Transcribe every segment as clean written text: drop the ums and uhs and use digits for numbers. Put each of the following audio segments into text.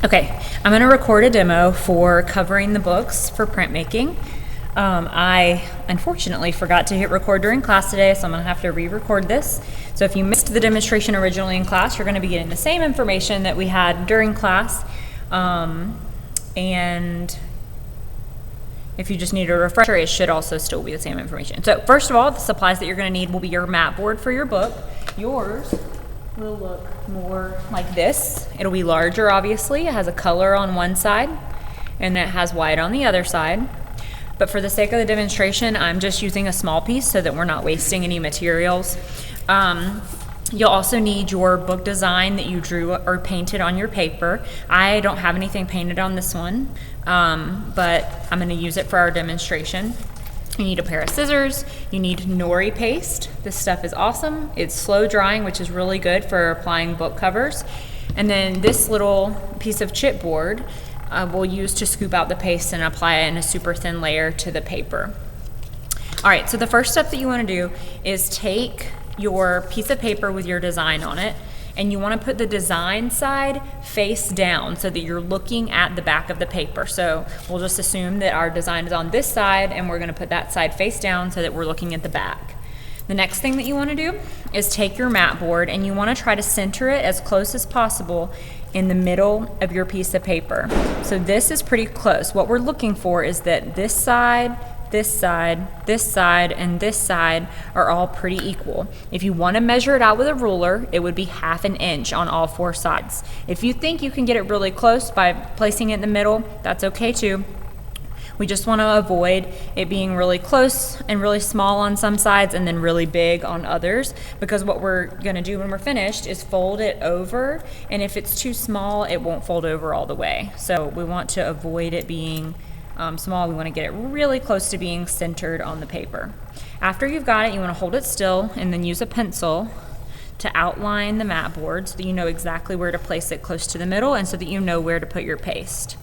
Okay, I'm going to record a demo for covering the books for printmaking. I unfortunately forgot to hit record during class today, so I'm going to have to re-record this. So if you missed the demonstration originally in class, you're going to be getting the same information that we had during class. And if you just need a refresher, it should also still be the same information. So first of all, the supplies that you're going to need will be your mat board for your book. Yours will look more like this. It'll be larger, obviously. It has a color on one side and it has white on the other side. But for the sake of the demonstration, I'm just using a small piece so that we're not wasting any materials. You'll also need your book design that you drew or painted on your paper. I don't have anything painted on this one, but I'm going to use it for our demonstration. You need a pair of scissors. You need nori paste. This stuff is awesome. It's slow drying, which is really good for applying book covers. And then this little piece of chipboard we'll use to scoop out the paste and apply it in a super thin layer to the paper. All right, so the first step that you want to do is take your piece of paper with your design on it, and you want to put the design side face down so that you're looking at the back of the paper. So we'll just assume that our design is on this side and we're going to put that side face down so that we're looking at the back. The next thing that you want to do is take your mat board and you want to try to center it as close as possible in the middle of your piece of paper. So this is pretty close. What we're looking for is that this side, this side, this side, and this side are all pretty equal. If you want to measure it out with a ruler, it would be 1/2 inch on all 4 sides. If you think you can get it really close by placing it in the middle, that's okay too. We just want to avoid it being really close and really small on some sides and then really big on others, because what we're going to do when we're finished is fold it over, and if it's too small, it won't fold over all the way. So we want to avoid it being small. We want to get it really close to being centered on the paper. After you've got it, you want to hold it still and then use a pencil to outline the mat board so that you know exactly where to place it close to the middle and so that you know where to put your paste.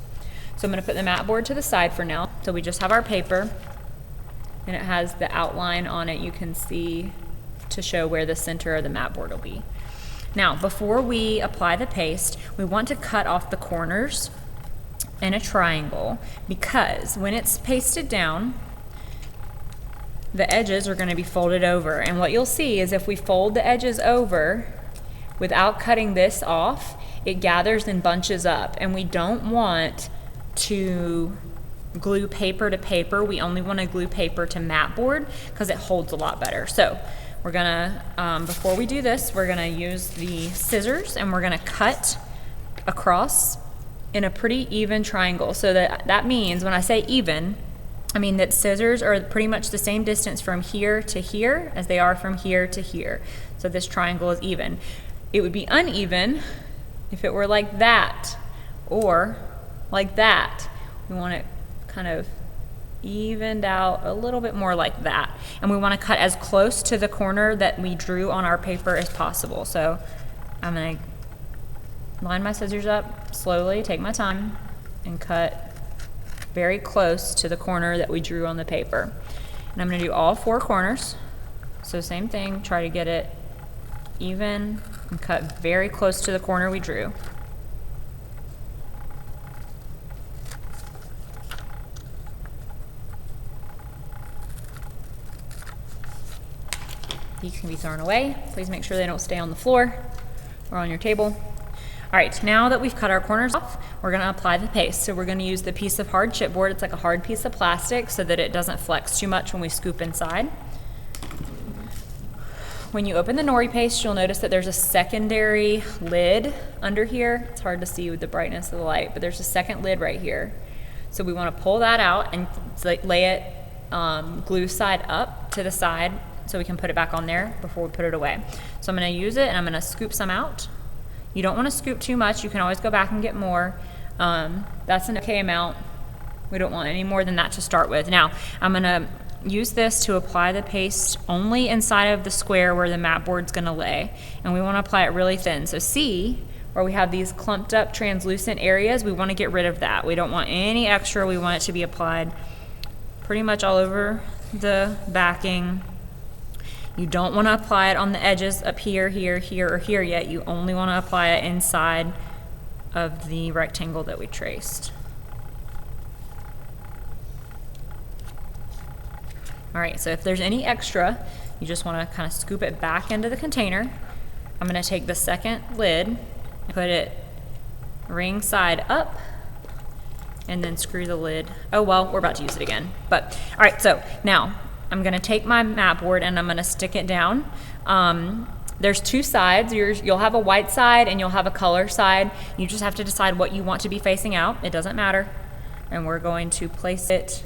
So I'm going to put the mat board to the side for now. So we just have our paper and it has the outline on it you can see to show where the center of the mat board will be. Now, before we apply the paste, we want to cut off the corners in a triangle, because when it's pasted down, the edges are going to be folded over, and what you'll see is if we fold the edges over without cutting this off, it gathers and bunches up, and we don't want to glue paper to paper. We only want to glue paper to mat board because it holds a lot better. So we're gonna before we do this, we're gonna use the scissors and we're gonna cut across in a pretty even triangle. So that means, when I say even, I mean that scissors are pretty much the same distance from here to here as they are from here to here. So this triangle is even. It would be uneven if it were like that or like that. We want it kind of evened out a little bit more like that. And we want to cut as close to the corner that we drew on our paper as possible. So I'm going to line my scissors up slowly, take my time, and cut very close to the corner that we drew on the paper. And I'm going to do all 4 corners. So same thing, try to get it even and cut very close to the corner we drew. These can be thrown away. Please make sure they don't stay on the floor or on your table. All right, now that we've cut our corners off, we're gonna apply the paste. So we're gonna use the piece of hard chipboard. It's like a hard piece of plastic so that it doesn't flex too much when we scoop inside. When you open the nori paste, you'll notice that there's a secondary lid under here. It's hard to see with the brightness of the light, but there's a second lid right here. So we wanna pull that out and lay it glue side up to the side so we can put it back on there before we put it away. So I'm gonna use it and I'm gonna scoop some out. You don't want to scoop too much. You can always go back and get more. That's an okay amount. We don't want any more than that to start with. Now, I'm going to use this to apply the paste only inside of the square where the mat board's going to lay. And we want to apply it really thin. So see where we have these clumped up translucent areas? We want to get rid of that. We don't want any extra. We want it to be applied pretty much all over the backing. You don't want to apply it on the edges up here, here, here, or here yet. You only want to apply it inside of the rectangle that we traced. All right, so if there's any extra, you just want to kind of scoop it back into the container. I'm going to take the second lid and put it ring side up and then screw the lid. Oh, well, we're about to use it again. But all right, so now I'm going to take my mat board and I'm going to stick it down. There's two sides. You'll have a white side and you'll have a color side. You just have to decide what you want to be facing out. It doesn't matter. And we're going to place it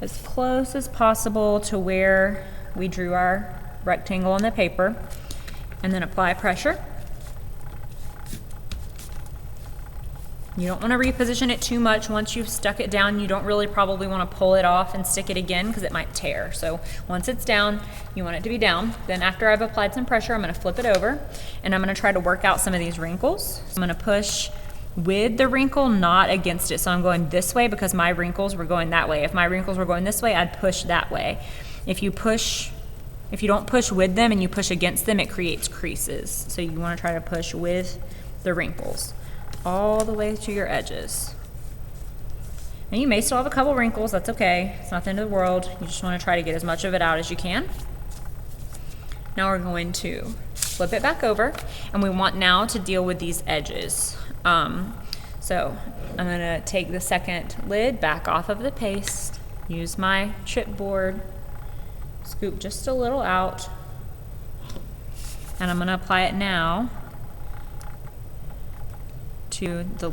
as close as possible to where we drew our rectangle on the paper, and then apply pressure. You don't want to reposition it too much. Once you've stuck it down, you don't really probably want to pull it off and stick it again because it might tear. So once it's down, you want it to be down. Then after I've applied some pressure, I'm going to flip it over and I'm going to try to work out some of these wrinkles. So I'm going to push with the wrinkle, not against it. So I'm going this way because my wrinkles were going that way. If my wrinkles were going this way, I'd push that way. If you don't push with them and you push against them, it creates creases. So you want to try to push with the wrinkles all the way to your edges. And you may still have a couple wrinkles, that's okay. It's not the end of the world. You just want to try to get as much of it out as you can. Now we're going to flip it back over and we want now to deal with these edges. So I'm going to take the second lid back off of the paste, use my chipboard, scoop just a little out, and I'm going to apply it now to the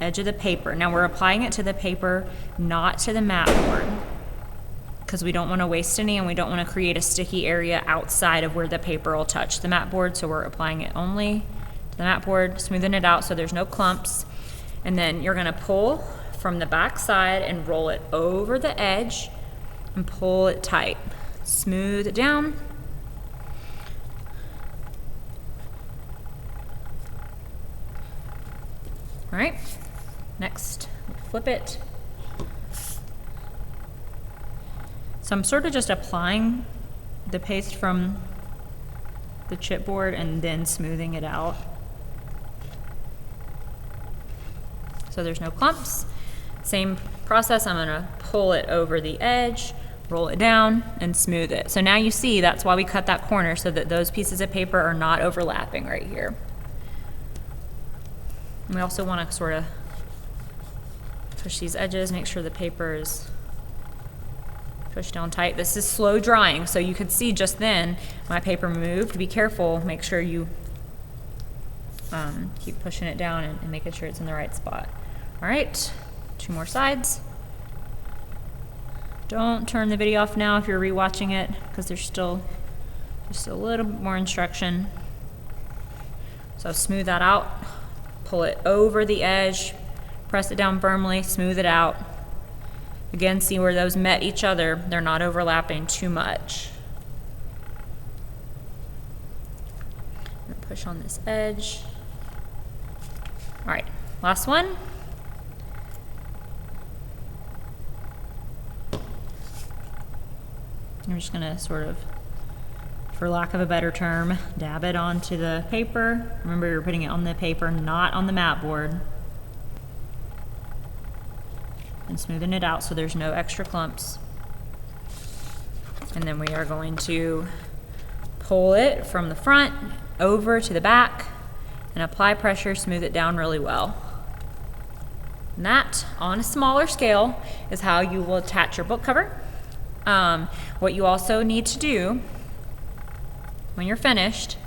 edge of the paper. Now we're applying it to the paper, not to the mat board, because we don't want to waste any and we don't want to create a sticky area outside of where the paper will touch the mat board. So we're applying it only to the mat board, smoothing it out so there's no clumps. And then you're going to pull from the back side and roll it over the edge and pull it tight. Smooth it down. All right, next, flip it. So I'm sort of just applying the paste from the chipboard and then smoothing it out, so there's no clumps. Same process, I'm gonna pull it over the edge, roll it down, and smooth it. So now you see that's why we cut that corner, so that those pieces of paper are not overlapping right here. And we also want to sort of push these edges, make sure the paper is pushed down tight. This is slow drying, so you could see just then my paper moved. Be careful, make sure you keep pushing it down and making sure it's in the right spot. All right, 2 more sides. Don't turn the video off now if you're rewatching it, because there's still just a little bit more instruction. So smooth that out, pull it over the edge, press it down firmly, smooth it out. Again, see where those met each other, they're not overlapping too much. I'm gonna push on this edge. All right, last one. I'm just gonna sort of, for lack of a better term, dab it onto the paper. Remember, you're putting it on the paper, not on the mat board. And smoothing it out so there's no extra clumps. And then we are going to pull it from the front over to the back and apply pressure, smooth it down really well. And that, on a smaller scale, is how you will attach your book cover. What you also need to do when you're finished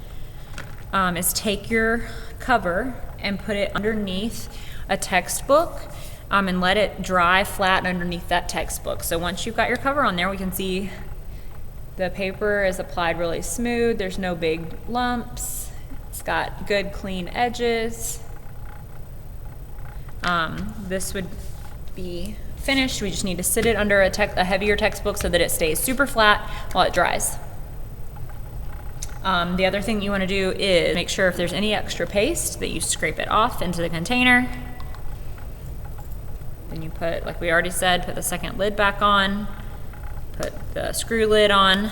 is take your cover and put it underneath a textbook and let it dry flat underneath that textbook. So once you've got your cover on there, we can see the paper is applied really smooth. There's no big lumps. It's got good clean edges. This would be finished. We just need to sit it under a heavier textbook so that it stays super flat while it dries. The other thing you want to do is make sure if there's any extra paste that you scrape it off into the container. Then you put, like we already said, put the second lid back on, put the screw lid on,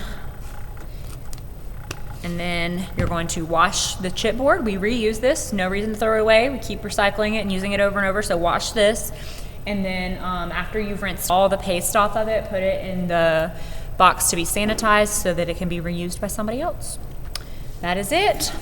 And then you're going to wash the chipboard. We reuse this, no reason to throw it away. We keep recycling it and using it over and over, so wash this. And then after you've rinsed all the paste off of it, put it in the box to be sanitized so that it can be reused by somebody else. That is it.